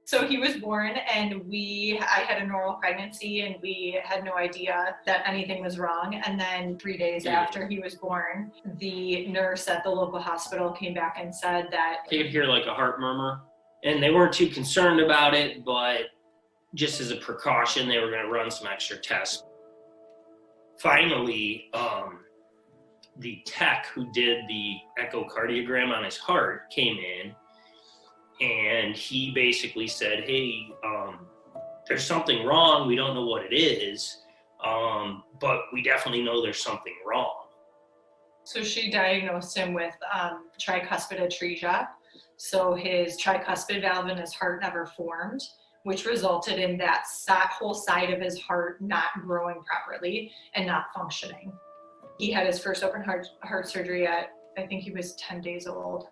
So he was born and I had a normal pregnancy and we had no idea that anything was wrong. And then 3 days after he was born, the nurse at the local hospital came back and said that they could hear like a heart murmur, and they weren't too concerned about it, but just as a precaution, they were going to run some extra tests. Finally, the tech who did the echocardiogram on his heart came in, and he basically said, hey, there's something wrong. We don't know what it is, but we definitely know there's something wrong. So she diagnosed him with tricuspid atresia. So his tricuspid valve in his heart never formed, which resulted in that whole side of his heart not growing properly and not functioning. He had his first open heart surgery at, I think he was 10 days old.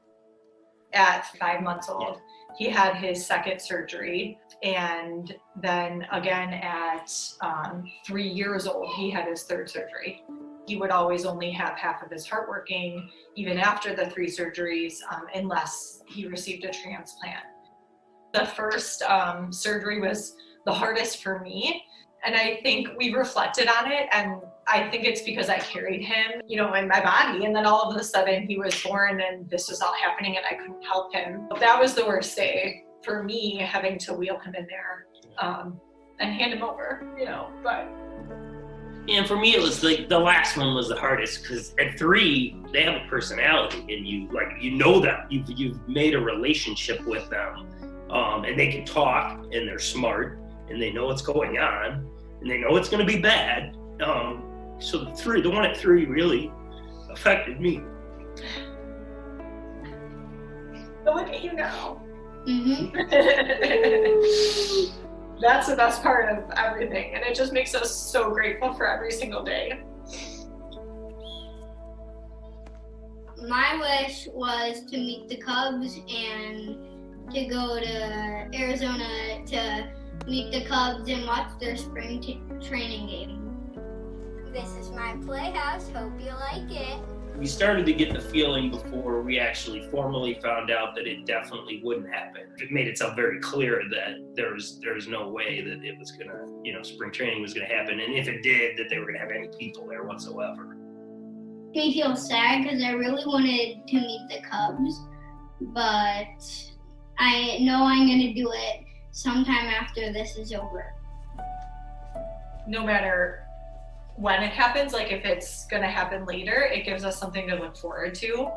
At 5 months old, he had his second surgery. And then again at 3 years old, he had his third surgery. He would always only have half of his heart working, even after the 3 surgeries, unless he received a transplant. The first surgery was the hardest for me. And I think we reflected on it, and I think it's because I carried him, in my body. And then all of a sudden he was born and this was all happening and I couldn't help him. That was the worst day for me, having to wheel him in there and hand him over, but. And for me, it was like the last one was the hardest, because at 3, they have a personality, and you know them. You've made a relationship with them, and they can talk, and they're smart, and they know what's going on, and they know it's going to be bad. So the one at 3 really affected me. But look at you now. Mm-hmm. That's the best part of everything, and it just makes us so grateful for every single day. My wish was to meet the Cubs and to go to Arizona to meet the Cubs and watch their spring training game. This is my playhouse. Hope you like it. We started to get the feeling before we actually formally found out that it definitely wouldn't happen. It made itself very clear that there was no way that it was gonna, spring training was gonna happen, and if it did, that they were gonna have any people there whatsoever. It made me feel sad because I really wanted to meet the Cubs, but I know I'm gonna do it sometime after this is over. No matter when it happens, like if it's gonna happen later, it gives us something to look forward to.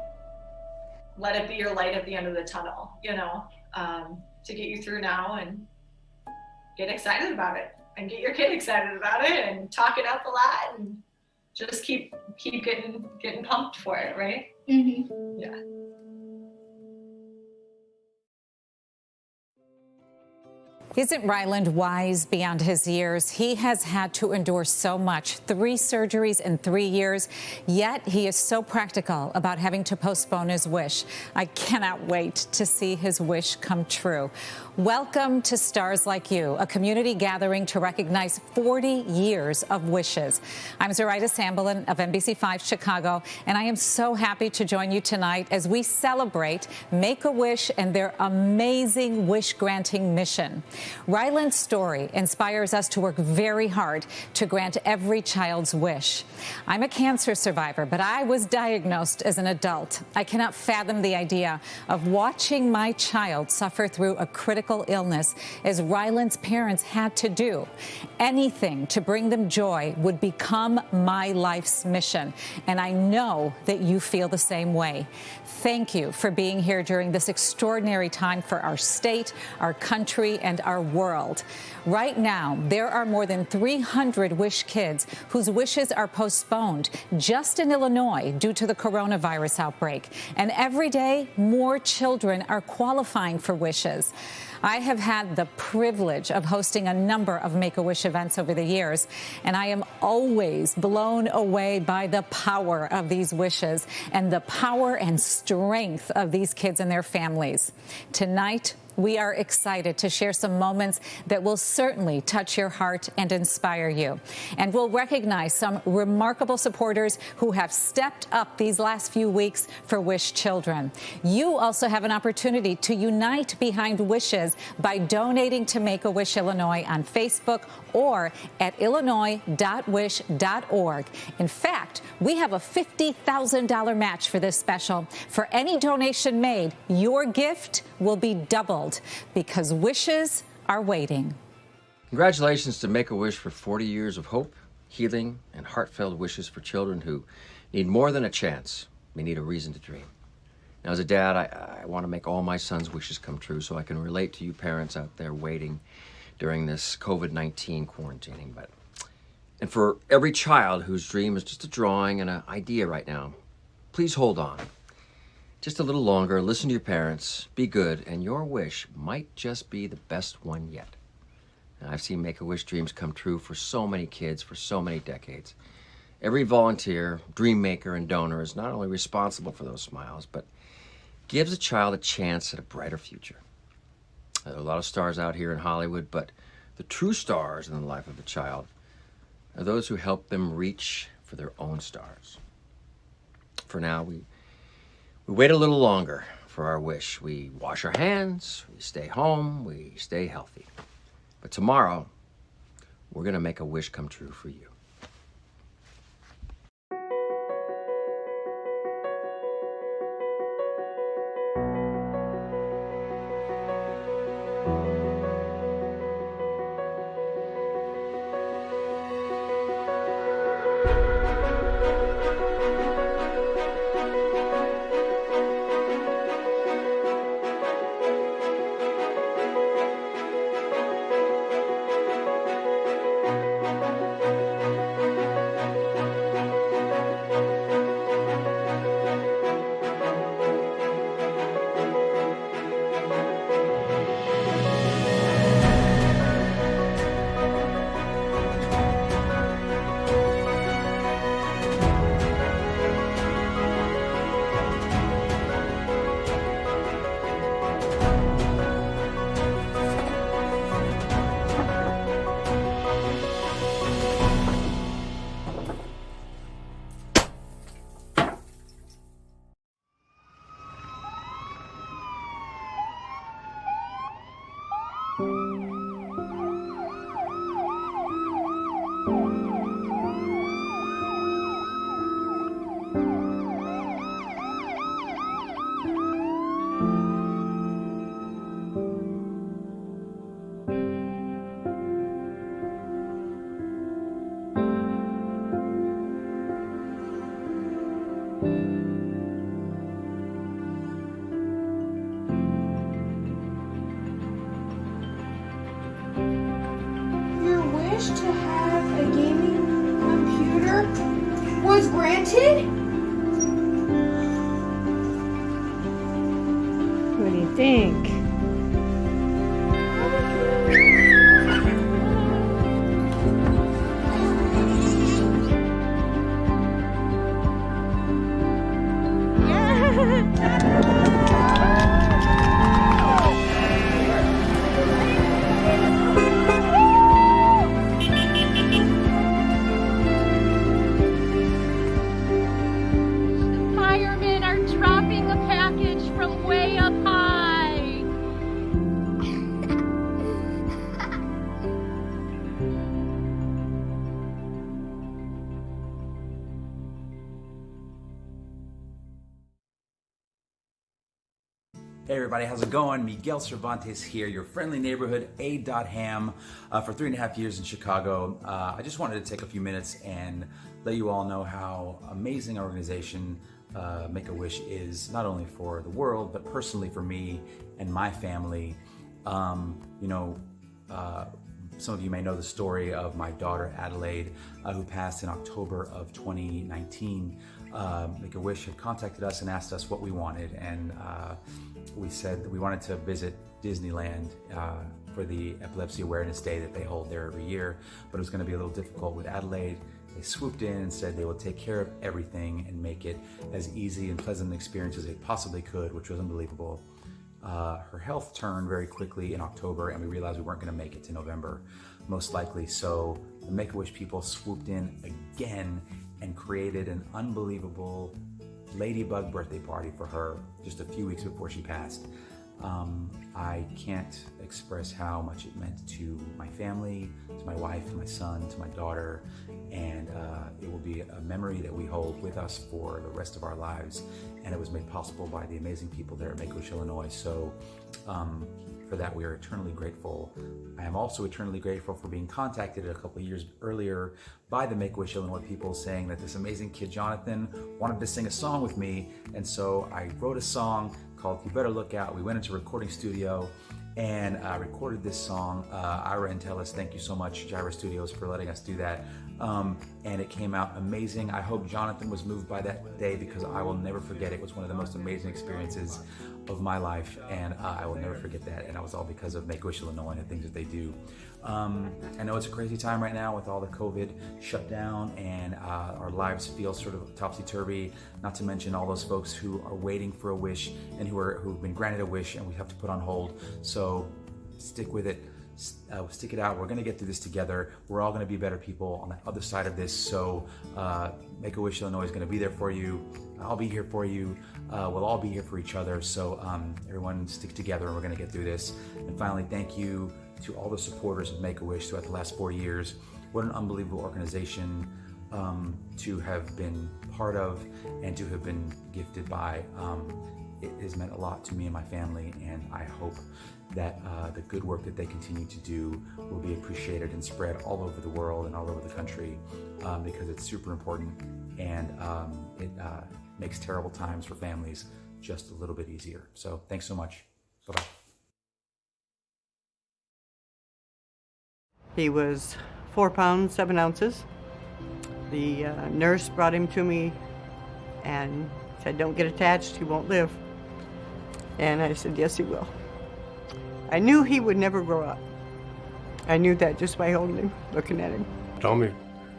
Let it be your light at the end of the tunnel, to get you through now, and get excited about it, and get your kid excited about it, and talk it up a lot, and just keep getting pumped for it, right? Mm-hmm. Yeah. Isn't Ryland wise beyond his years? He has had to endure so much, 3 surgeries in 3 years, yet he is so practical about having to postpone his wish. I cannot wait to see his wish come true. Welcome to Stars Like You, a community gathering to recognize 40 years of wishes. I'm Zoraida Sambolin of NBC5 Chicago, and I am so happy to join you tonight as we celebrate Make-A-Wish and their amazing wish-granting mission. Ryland's story inspires us to work very hard to grant every child's wish. I'm a cancer survivor, but I was diagnosed as an adult. I cannot fathom the idea of watching my child suffer through a critical illness, as Ryland's parents had to do. Anything to bring them joy would become my life's mission, and I know that you feel the same way. Thank you for being here during this extraordinary time for our state, our country, and our world. Right now, there are more than 300 Wish kids whose wishes are postponed just in Illinois due to the coronavirus outbreak. And every day, more children are qualifying for wishes. I have had the privilege of hosting a number of Make-A-Wish events over the years, and I am always blown away by the power of these wishes and the power and strength of these kids and their families. Tonight, we are excited to share some moments that will certainly touch your heart and inspire you. And we'll recognize some remarkable supporters who have stepped up these last few weeks for Wish Children. You also have an opportunity to unite behind wishes by donating to Make-A-Wish Illinois on Facebook or at illinois.wish.org. In fact, we have a $50,000 match for this special. For any donation made, your gift will be doubled because wishes are waiting. Congratulations to Make-A-Wish for 40 years of hope, healing, and heartfelt wishes for children who need more than a chance. They need a reason to dream. Now, as a dad, I want to make all my son's wishes come true, so I can relate to you parents out there waiting during this COVID-19 quarantining. And for every child whose dream is just a drawing and an idea right now, please hold on. Just a little longer, listen to your parents, be good, and your wish might just be the best one yet. Now, I've seen Make-A-Wish dreams come true for so many kids for so many decades. Every volunteer, dream maker, and donor is not only responsible for those smiles, but gives a child a chance at a brighter future. There are a lot of stars out here in Hollywood, but the true stars in the life of a child are those who help them reach for their own stars. For now, we wait a little longer for our wish. We wash our hands, we stay home, we stay healthy. But tomorrow, we're going to make a wish come true for you. To have a gaming computer was granted? What do you think? Hey everybody, how's it going? Miguel Cervantes here, your friendly neighborhood A.Ham for 3.5 years in Chicago. I just wanted to take a few minutes and let you all know how amazing our organization Make-A-Wish is, not only for the world, but personally for me and my family. Some of you may know the story of my daughter Adelaide, who passed in October of 2019. Make-A-Wish had contacted us and asked us what we wanted, and we said that we wanted to visit Disneyland for the Epilepsy Awareness Day that they hold there every year, but it was going to be a little difficult with Adelaide. They swooped in and said they would take care of everything and make it as easy and pleasant an experience as they possibly could, which was unbelievable. her health turned very quickly in October, and we realized we weren't going to make it to November, most likely. So the Make-A-Wish people swooped in again and created an unbelievable ladybug birthday party for her just a few weeks before she passed. I can't express how much it meant to my family, to my wife, to my son, to my daughter, and it will be a memory that we hold with us for the rest of our lives. And it was made possible by the amazing people there at Make-A-Wish Illinois. So for that, we are eternally grateful. I am also eternally grateful for being contacted a couple of years earlier by the Make-A-Wish Illinois people saying that this amazing kid, Jonathan, wanted to sing a song with me. And so I wrote a song called You Better Look Out. We went into a recording studio and recorded this song. Ira and Tellis, thank you so much, Gyra Studios, for letting us do that. And it came out amazing. I hope Jonathan was moved by that day, because I will never forget it. It was one of the most amazing experiences of my life, and I will never forget that. And it was all because of Make-A-Wish Illinois and the things that they do. I know it's a crazy time right now with all the COVID shutdown, and our lives feel sort of topsy-turvy, not to mention all those folks who are waiting for a wish and who've been granted a wish and we have to put on hold. So stick with it. Stick it out. We're going to get through this together. We're all going to be better people on the other side of this. So Make-A-Wish Illinois is going to be there for you. I'll be here for you. We'll all be here for each other. So everyone stick together, and we're going to get through this. And finally, thank you to all the supporters of Make-A-Wish throughout the last 4 years. What an unbelievable organization to have been part of and to have been gifted by. It has meant a lot to me and my family, and I hope that the good work that they continue to do will be appreciated and spread all over the world and all over the country, because it's super important, and it makes terrible times for families just a little bit easier. So thanks so much. Bye-bye. He was 4 pounds, 7 ounces. The nurse brought him to me and said, "Don't get attached, he won't live." And I said, "Yes, he will." I knew he would never grow up. I knew that just by holding him, looking at him. Tommy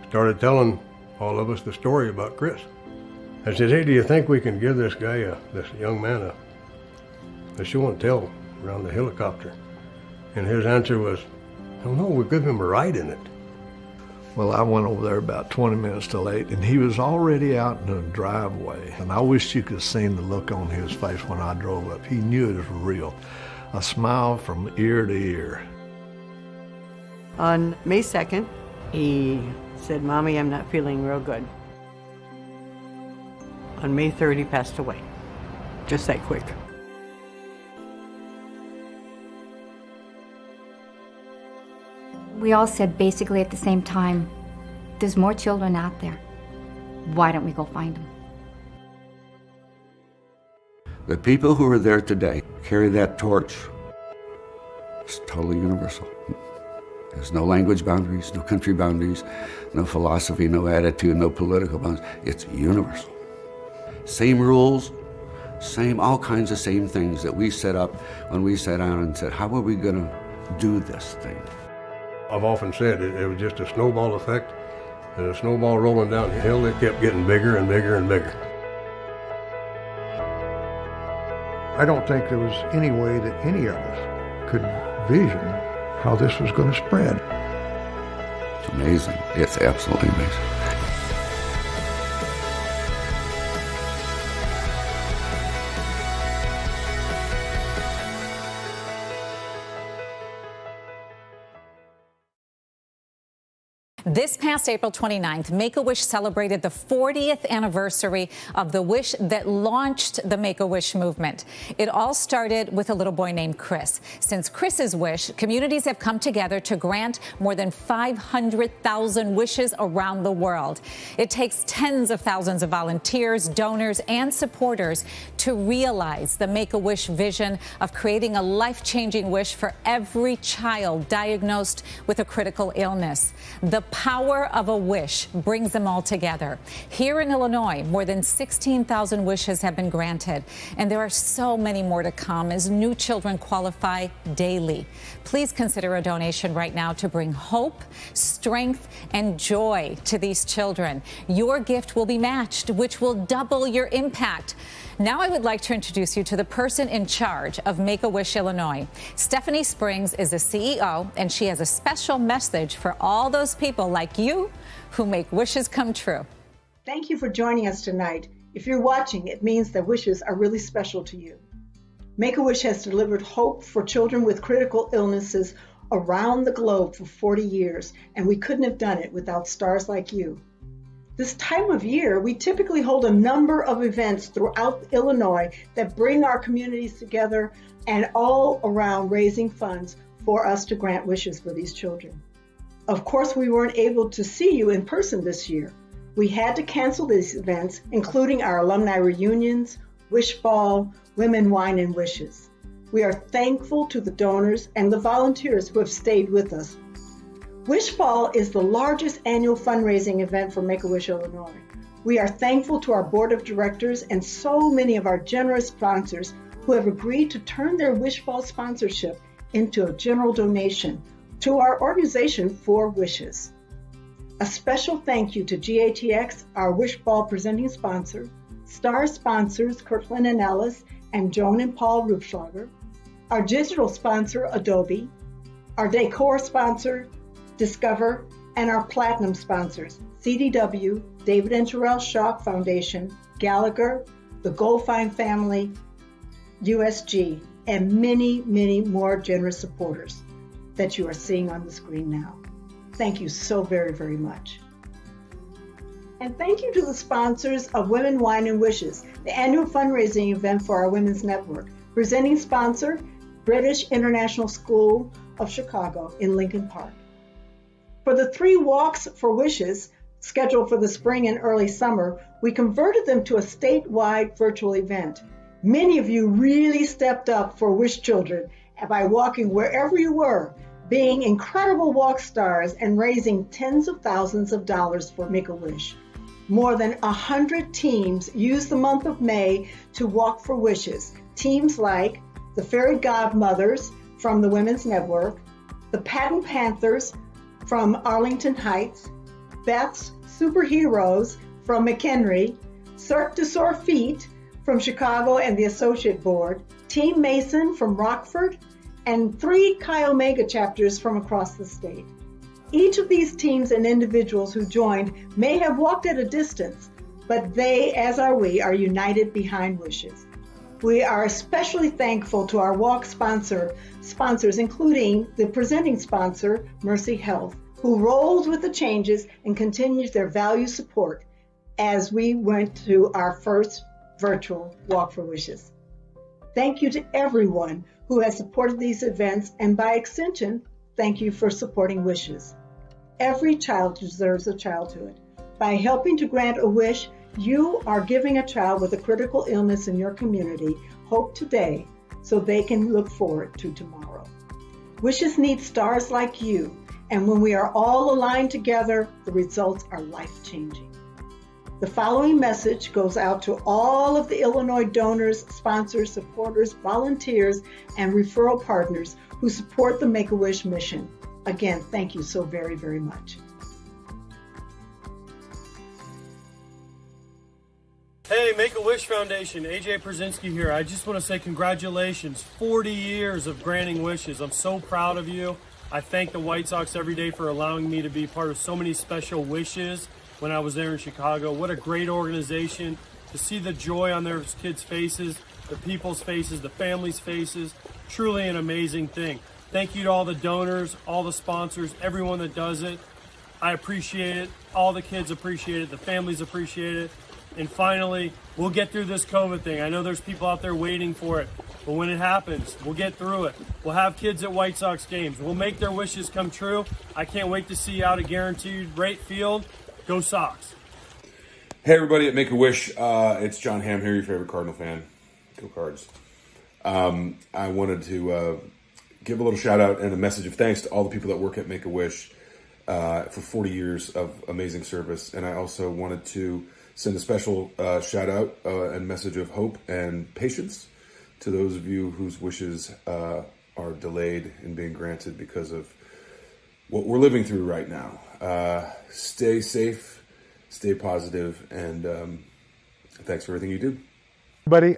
started telling all of us the story about Chris. I said, "Hey, do you think we can give this guy, this young man, a show and tell around the helicopter?" And his answer was, "Oh no, we'll give him a ride in it." Well, I went over there about 20 minutes to late, and he was already out in the driveway. And I wish you could have seen the look on his face when I drove up. He knew it was real. A smile from ear to ear. On May 2nd, he said, "Mommy, I'm not feeling real good." On May 3rd, he passed away. Just that quick. We all said basically at the same time, there's more children out there. Why don't we go find them? The people who are there today carry that torch. It's totally universal. There's no language boundaries, no country boundaries, no philosophy, no attitude, no political boundaries. It's universal. Same rules, all kinds of same things that we set up when we sat down and said, how are we going to do this thing? I've often said it was just a snowball effect, and a snowball rolling down the hill, it kept getting bigger and bigger and bigger. I don't think there was any way that any of us could vision how this was going to spread. It's amazing. It's absolutely amazing. This past April 29th, Make-A-Wish celebrated the 40th anniversary of the wish that launched the Make-A-Wish movement. It all started with a little boy named Chris. Since Chris's wish, communities have come together to grant more than 500,000 wishes around the world. It takes tens of thousands of volunteers, donors, and supporters to realize the Make-A-Wish vision of creating a life-changing wish for every child diagnosed with a critical illness. The power of a wish brings them all together. Here in Illinois, more than 16,000 wishes have been granted, and there are so many more to come as new children qualify daily. Please consider a donation right now to bring hope, strength, and joy to these children. Your gift will be matched, which will double your impact. Now I would like to introduce you to the person in charge of Make-A-Wish Illinois. Stephanie Springs is the CEO, and she has a special message for all those people like you who make wishes come true. Thank you for joining us tonight. If you're watching, it means that wishes are really special to you. Make-A-Wish has delivered hope for children with critical illnesses around the globe for 40 years, and we couldn't have done it without stars like you. This time of year, we typically hold a number of events throughout Illinois that bring our communities together and all around raising funds for us to grant wishes for these children. Of course, we weren't able to see you in person this year. We had to cancel these events, including our alumni reunions, Wish Ball, Women, Wine, and Wishes. We are thankful to the donors and the volunteers who have stayed with us. Wish Ball is the largest annual fundraising event for Make-A-Wish Illinois. We are thankful to our board of directors and so many of our generous sponsors who have agreed to turn their Wish Ball sponsorship into a general donation to our organization For Wishes. A special thank you to GATX, our Wish Ball presenting sponsor, star sponsors Kirkland and Ellis and Joan and Paul Rupschlager, our digital sponsor Adobe, our decor sponsor Discover, and our platinum sponsors, CDW, David and Terrell Shaw Foundation, Gallagher, the Goldfine family, USG, and many, many more generous supporters that you are seeing on the screen now. Thank you so very, very much. And thank you to the sponsors of Women, Wine, and Wishes, the annual fundraising event for our Women's Network. Presenting sponsor, British International School of Chicago in Lincoln Park. For the 3 Walks for Wishes, scheduled for the spring and early summer, we converted them to a statewide virtual event. Many of you really stepped up for Wish Children by walking wherever you were, being incredible walk stars and raising tens of thousands of dollars for Make-A-Wish. More than 100 teams used the month of May to walk for wishes. Teams like the Fairy Godmothers from the Women's Network, the Patent Panthers from Arlington Heights, Beth's Superheroes from McHenry, Cirque du Soleil from Chicago and the Associate Board, Team Mason from Rockford, and 3 Chi Omega chapters from across the state. Each of these teams and individuals who joined may have walked at a distance, but they, as are we, are united behind wishes. We are especially thankful to our walk sponsors, including the presenting sponsor, Mercy Health, who rolled with the changes and continues their value support as we went to our first virtual Walk for Wishes. Thank you to everyone who has supported these events, and by extension, thank you for supporting Wishes. Every child deserves a childhood. By helping to grant a wish, you are giving a child with a critical illness in your community hope today so they can look forward to tomorrow. Wishes need stars like you, and when we are all aligned together, the results are life-changing. The following message goes out to all of the Illinois donors, sponsors, supporters, volunteers, and referral partners who support the Make-A-Wish mission. Again, thank you so very, very much. Hey, Make-A-Wish Foundation, AJ Pierzynski here. I just want to say congratulations, 40 years of granting wishes. I'm so proud of you. I thank the White Sox every day for allowing me to be part of so many special wishes when I was there in Chicago. What a great organization. To see the joy on their kids' faces, the people's faces, the families' faces, truly an amazing thing. Thank you to all the donors, all the sponsors, everyone that does it. I appreciate it. All the kids appreciate it. The families appreciate it. And finally, we'll get through this COVID thing. I know there's people out there waiting for it, but when it happens, we'll get through it. We'll have kids at White Sox games. We'll make their wishes come true. I can't wait to see you out at Guaranteed Rate Field. Go Sox. Hey everybody at Make-A-Wish, it's John Hamm here, your favorite Cardinal fan. Go Cards. I wanted to give a little shout out and a message of thanks to all the people that work at Make-A-Wish. for 40 years of amazing service. And I also wanted to send a special shout out and message of hope and patience to those of you whose wishes are delayed in being granted because of what we're living through right now. Stay safe, stay positive, and thanks for everything you do. Buddy,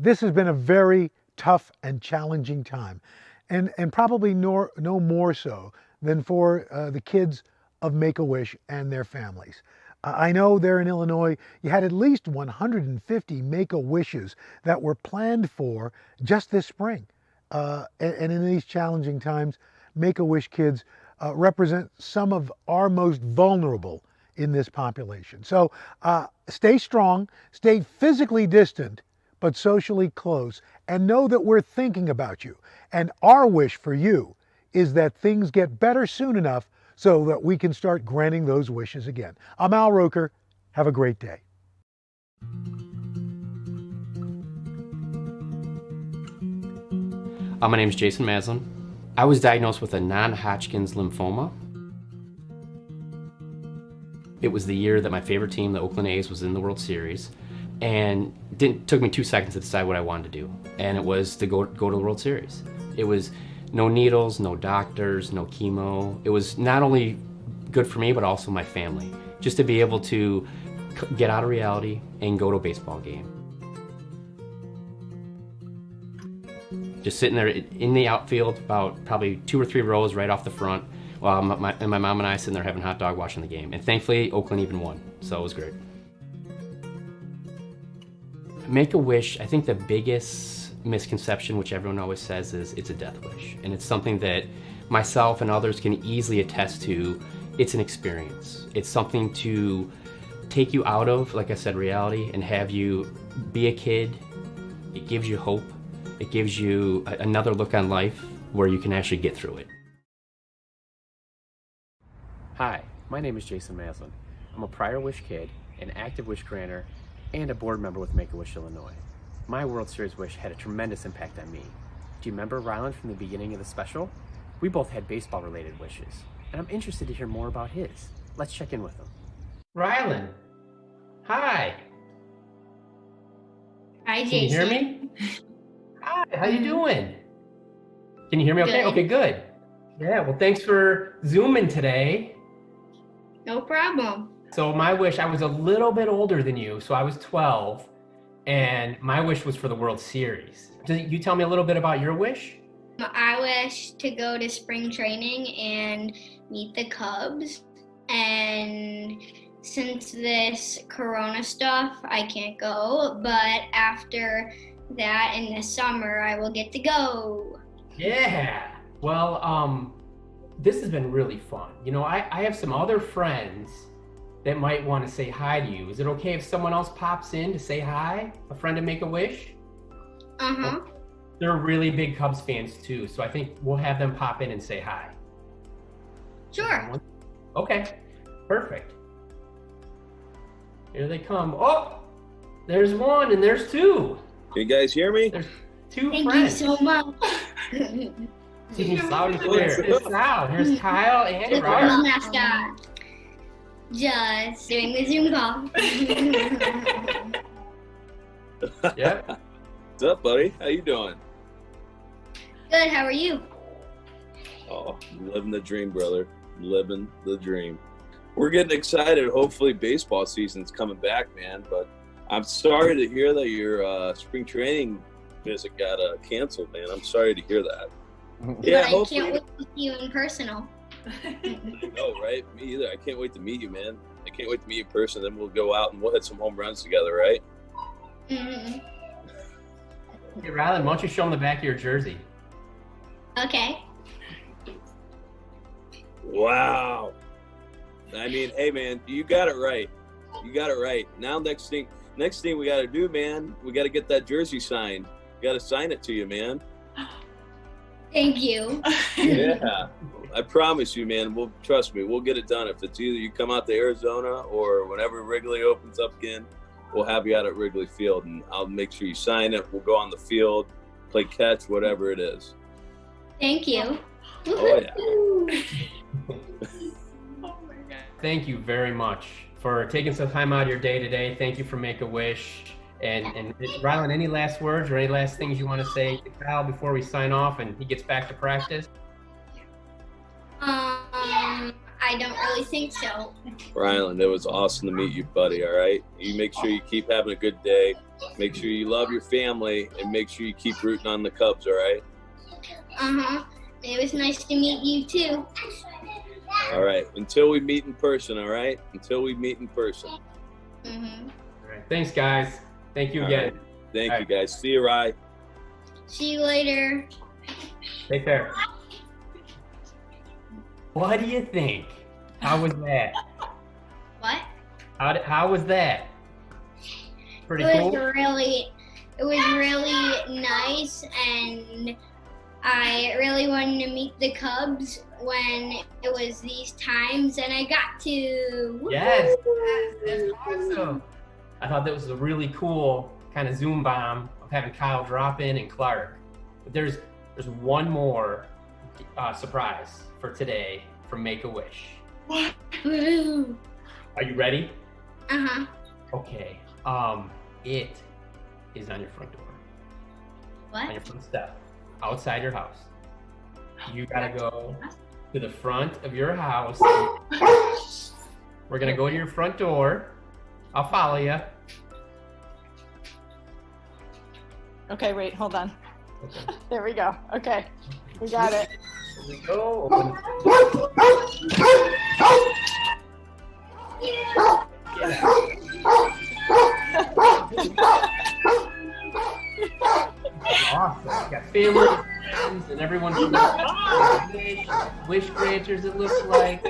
this has been a very tough and challenging time, and probably no more so than for the kids of Make-A-Wish and their families. I know there in Illinois, you had at least 150 Make-A-Wishes that were planned for just this spring. And in these challenging times, Make-A-Wish kids represent some of our most vulnerable in this population. So stay strong, stay physically distant, but socially close, and know that we're thinking about you. And our wish for you is that things get better soon enough so that we can start granting those wishes again. I'm Al Roker. Have a great day. My name is Jason Maslin. I was diagnosed with a non-Hodgkin's lymphoma. It was the year that my favorite team, the Oakland A's, was in the World Series, and it took me 2 seconds to decide what I wanted to do, and it was to go to the World Series. It was no needles, no doctors, no chemo. It was not only good for me, but also my family, just to be able to get out of reality and go to a baseball game. Just sitting there in the outfield, about probably 2 or 3 rows right off the front, while my mom and I sitting there having a hot dog watching the game. And thankfully, Oakland even won, so it was great. Make-A-Wish, I think the biggest misconception, which everyone always says, is it's a death wish. And it's something that myself and others can easily attest to. It's an experience. It's something to take you out of, like I said, reality, and have you be a kid. It gives you hope. It gives you another look on life where you can actually get through it. Hi, my name is Jason Maslin. I'm a prior wish kid, an active wish granter, and a board member with Make-A-Wish Illinois. My World Series wish had a tremendous impact on me. Do you remember Ryland from the beginning of the special? We both had baseball-related wishes, and I'm interested to hear more about his. Let's check in with him. Ryland, hi. Hi, Jason. Can you hear me? Hi, how you doing? Can you hear me okay? Good. Okay, good. Yeah, well, thanks for Zooming today. No problem. So my wish, I was a little bit older than you, so I was 12, and my wish was for the World Series. Can you tell me a little bit about your wish? I wish to go to spring training and meet the Cubs. And since this Corona stuff, I can't go, but after that in the summer, I will get to go. Yeah. Well, this has been really fun. You know, I have some other friends that might want to say hi to you. Is it okay if someone else pops in to say hi? A friend to Make-A-Wish? Uh-huh. They're really big Cubs fans too, so I think we'll have them pop in and say hi. Sure. Okay, perfect. Here they come. Oh, there's one and there's two. Can you guys hear me? There's two Thank friends. you so much. He's loud and clear. It's loud. Here's Kyle and The Robert. mascot. Just doing the Zoom call. Yep. What's up, buddy? How you doing? Good, how are you? Oh, living the dream, brother. Living the dream. We're getting excited. Hopefully baseball season's coming back, man. But I'm sorry to hear that your spring training visit got canceled, man. I'm sorry to hear that. Yeah, but I can't wait to see you in personal. I know, right? Me either. I can't wait to meet you, man. I can't wait to meet you in person. Then we'll go out and we'll hit some home runs together, right? Mm-hmm. Hey, Ryland, why don't you show them the back of your jersey? Okay. Wow. I mean, hey, man, you got it right. You got it right. Now, next thing we got to do, man, we got to get that jersey signed. We got to sign it to you, man. Thank you. Yeah. I promise you, man, trust me, we'll get it done. If it's either you come out to Arizona or whenever Wrigley opens up again, we'll have you out at Wrigley Field, and I'll make sure you sign it. We'll go on the field, play catch, whatever it is. Thank you. Oh, yeah. thank you very much for taking some time out of your day today. Thank you for Make-A-Wish. And Ryland, any last words or any last things you want to say to Kyle before we sign off and he gets back to practice? I don't really think so. Ryland, it was awesome to meet you, buddy, all right? You make sure you keep having a good day. Make sure you love your family, and make sure you keep rooting on the Cubs, all right? It was nice to meet you, too. All right. Until we meet in person, all right? Until we meet in person. All right. Thanks, guys. Thank you again. Right. Thank you, guys. See you, Rye. See you later. Take care. What do you think? How was that? What? How was that? Pretty cool? It was really nice, and I really wanted to meet the Cubs when it was these times, and I got to. Yes, that's awesome. I thought that was a really cool kind of Zoom bomb of having Kyle drop in and Clark. But there's one more surprise for today from Make-A-Wish. Woo! Are you ready? Okay. It is on your front door. What? On your front step, outside your house. You gotta go to the front of your house. We're gonna go to your front door. I'll follow you. Okay, wait, hold on. Okay. There we go. Okay, we got it. Here we go. Open. Awesome. Got family, friends, and everyone from the wish granters, it looks like.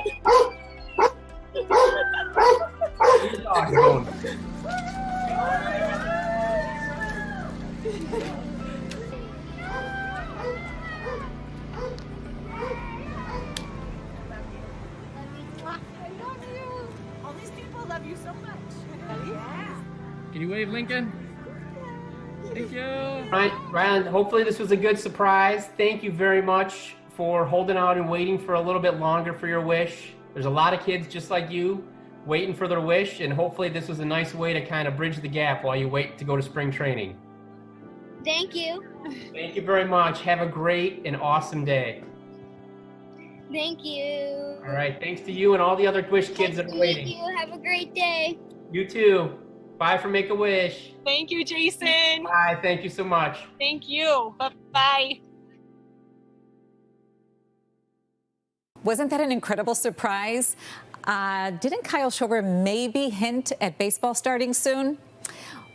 Your dog's going. All these people love you so much. Yeah. Can you wave, Lincoln? Thank you. Ryland, hopefully this was a good surprise. Thank you very much for holding out and waiting for a little bit longer for your wish. There's a lot of kids just like you waiting for their wish, and hopefully this was a nice way to kind of bridge the gap while you wait to go to spring training. Thank you. Thank you very much. Have a great and awesome day. Thank you. All right, thanks to you and all the other Wish kids that are waiting. Thank you. Have a great day. You too. Bye from Make-A-Wish. Thank you, Jason. Bye, thank you so much. Thank you. Bye-bye. Wasn't that an incredible surprise? Didn't Kyle Schober maybe hint at baseball starting soon?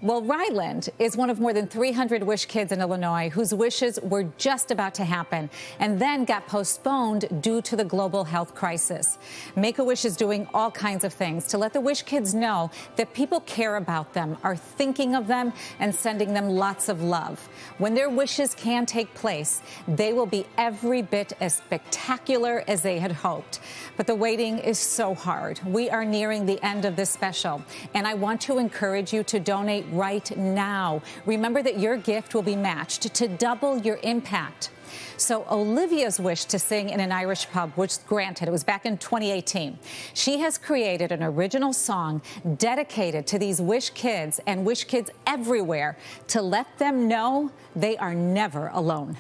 Well, Ryland is one of more than 300 Wish kids in Illinois whose wishes were just about to happen and then got postponed due to the global health crisis. Make-A-Wish is doing all kinds of things to let the Wish kids know that people care about them, are thinking of them, and sending them lots of love. When their wishes can take place, they will be every bit as spectacular as they had hoped. But the waiting is so hard. We are nearing the end of this special, and I want to encourage you to donate right now. Remember that your gift will be matched to double your impact. So Olivia's wish to sing in an Irish pub was granted. It was back in 2018. She has created an original song dedicated to these Wish kids and Wish kids everywhere to let them know they are never alone.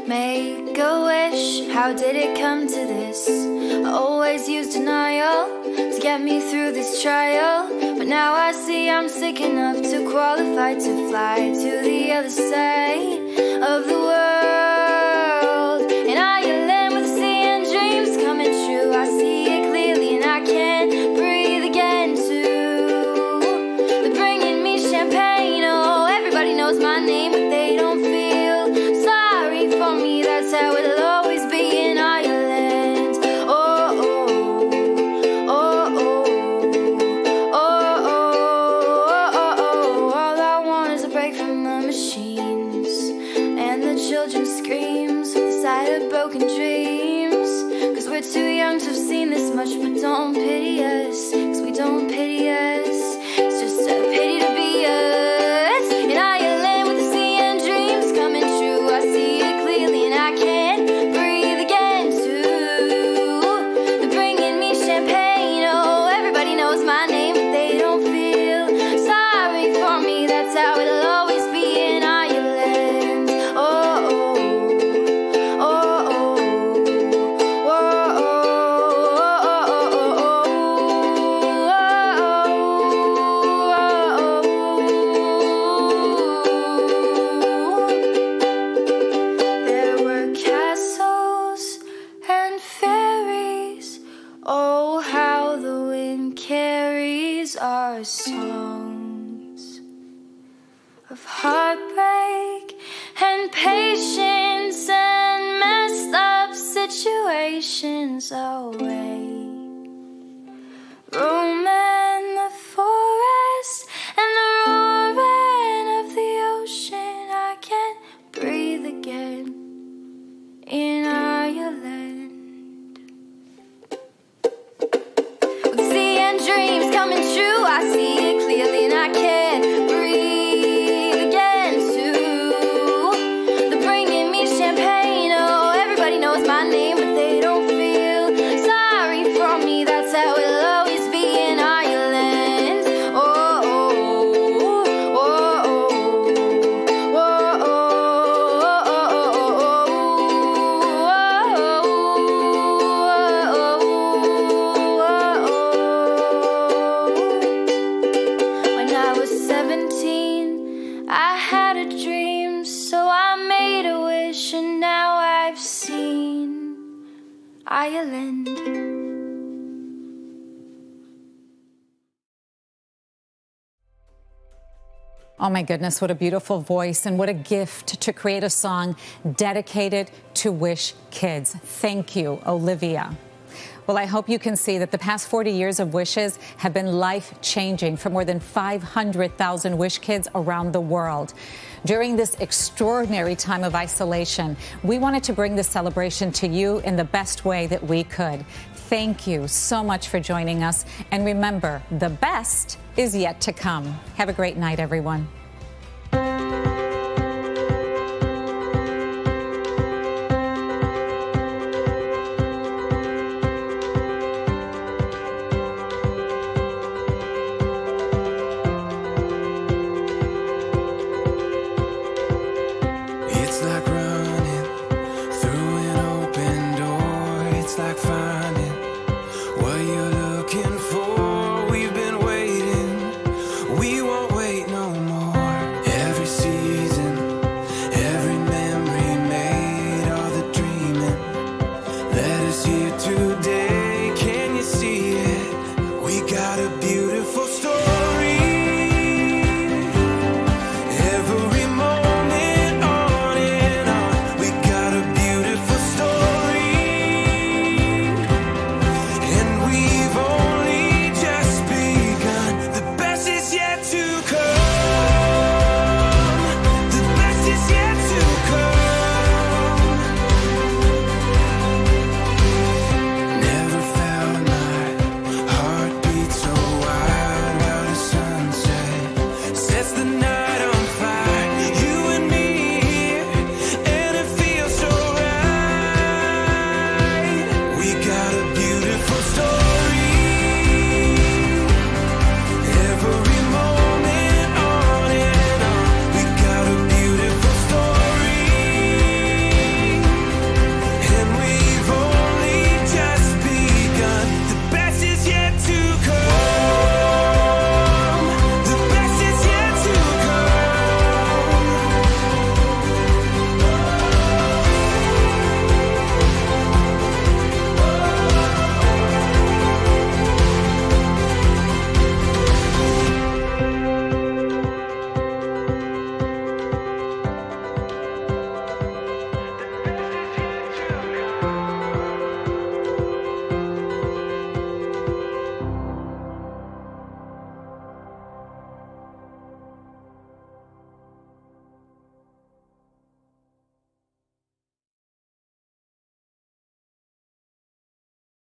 Make-A-wish, how did it come to this? I always used denial to get me through this trial, but now I see I'm sick enough to qualify to fly to the other side of the world. In Ireland with the sea and dreams coming true, I see it clearly and I can't breathe again too. They're bringing me champagne, oh, everybody knows my name, but they don't feel sorry for me. That's how it'll always be in Ireland. Oh, oh, oh, oh, oh, oh, oh, oh. All I want is a break from the machines and the children's screams with the sight of broken dreams. 'Cause we're too young to have seen this much, but don't pity us, 'cause we don't pity us. It's just a pity to be us in Ireland with the sea and of heartbreak and patience and messed up situations away. Roaming the forest and the roaring of the ocean, I can't breathe again in Ireland. With sea and dreams coming true, I see it clearly and I can't breathe again too. They're bringing me champagne, oh, everybody knows my name, but they don't feel sorry for me. That's how it'll always be in Ireland. Oh, oh, oh, oh, oh, When I was 17, I had a dream, so I made a wish, and now I've seen Ireland. Oh my goodness, what a beautiful voice and what a gift to create a song dedicated to wish kids. Thank you, Olivia. Well, I hope you can see that the past 40 years of Wishes have been life-changing for more than 500,000 Wish kids around the world. During this extraordinary time of isolation, we wanted to bring this celebration to you in the best way that we could. Thank you so much for joining us. And remember, the best is yet to come. Have a great night, everyone.